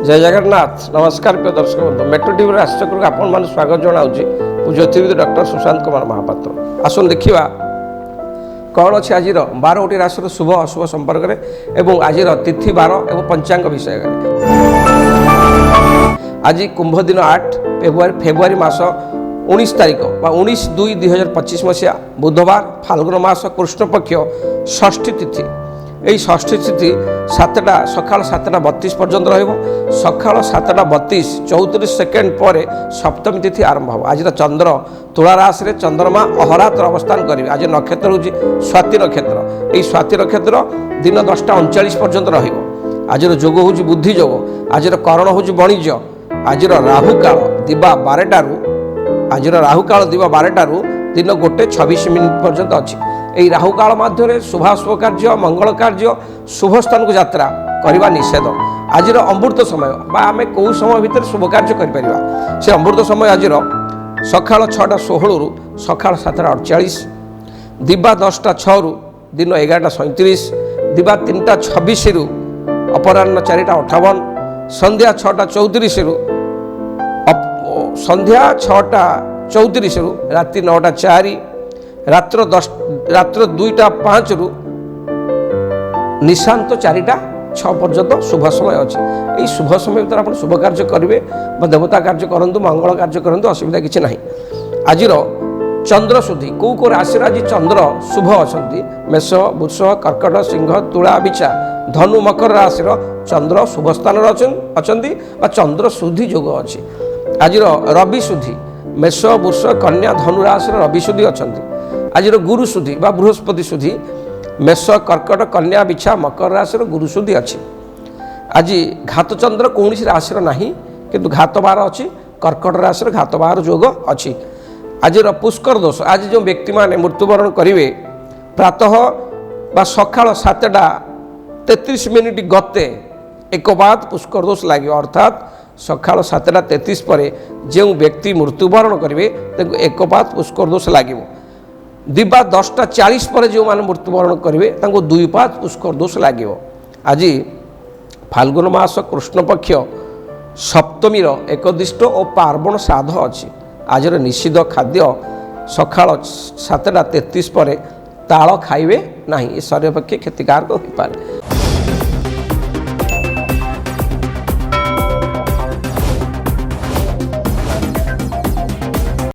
जय जगन्नाथ नमस्कार प्रिय दर्शक बंधु मेट्रो टीवी आश्चर्य आपण मान स्वागत जनाऊँगी ज्योतिर्विद डॉक्टर सुशांत कुमार महापात्र आसन देखा कौन अच्छे आज 12 राशि शुभ अशुभ संपर्क में आज तिथि बार और पंचांग विषय आज कुंभ दिन 8 फेब्रुआरी मास 19 तारीख 19/2/2025 मसीहा बुधवार फाल्गुन मास कृष्ण पक्ष षष्ठी तिथि यही षष्ठी तिथि सका 7:32 पर्यंत रखा 7:32 34 सेकेंड पर सप्तमी तिथि आरंभ हो। आज चंद्र तुला राशि चंद्रमा अहरात्र अवस्थान करेंगे। आज नक्षत्र हूँ स्वाति नक्षत्र। यही स्वाति नक्षत्र दिन 10:39 पर्यंत रज जोग हूँ बुद्धि जोग। आज करण हूँ वाणिज्य। आज राहुकाल दिवा 12 दिन 1:26 पर्यंत अच्छी। यही राहुकाल मध्य शुभाशुभ कार्य मंगल कार्य शुभ स्थान को यात्रा करने निषेध। आज अमृत समय आम कौ समय भितर शुभ कार्य कर से अमृत समय आज सका 6:16 रु सका 7:48 दिवा 10:06 दिन 11:37 दिवा 3:26 रु अपराह्न 4:58 संध्या 6:34 रु संध्या 6:34 रु राति 9:04 रात्र 2:05 रु निशांत 4:06 पर्यंत शुभ समय अच्छी। यही शुभ समय भर आप शुभ कार्य करेंगे देवता कार्य करूँ मंगल कार्य करूँ असुविधा किसी ना। आज चंद्र शुद्धि कौ राशि आज चंद्र शुभ अच्छा मेष वृष कर्कट सिंह तुला बिछा धनु मकर राशि चंद्र शुभ स्थान अच्छा चंद्र शुद्धि जोग अच्छी। आज रवि शुद्धि मेष वृष कन्या धनु राशि रवि शुद्धि अच्छा। आज गुरु शुद्धि बा बृहस्पति शुद्धि मेष कर्कट कन्या बिछा मकर राशि गुरु शुद्धि अच्छी। आज घात चंद्र कौन राशि ना किंतु घात बार अच्छी कर्कट राशि घात बार जोग अच्छी। आज पुष्कर दोष आज जो व्यक्ति माने मृत्युवरण करेंगे प्रातः बा सका 7:33 गते एक बाद पुष्कर दोष लगे अर्थात सका 7:33 पर जो व्यक्ति मृत्युवरण करेंगे एक बाद पुष्कर दोष लगे। दिवा 10:40 पर जो मैंने मृत्युवरण करेंगे 2 पात पुष्कर दोष लगे। आज फाल्गुन मास कृष्ण पक्ष सप्तमी एकदिष्ट और पार्वण श्राद्ध अच्छी। आज निषिद्ध खाद्य सका 7:33 पर ताल खाइबे ना, शरीर पक्षे क्षतिकारक हो पाए।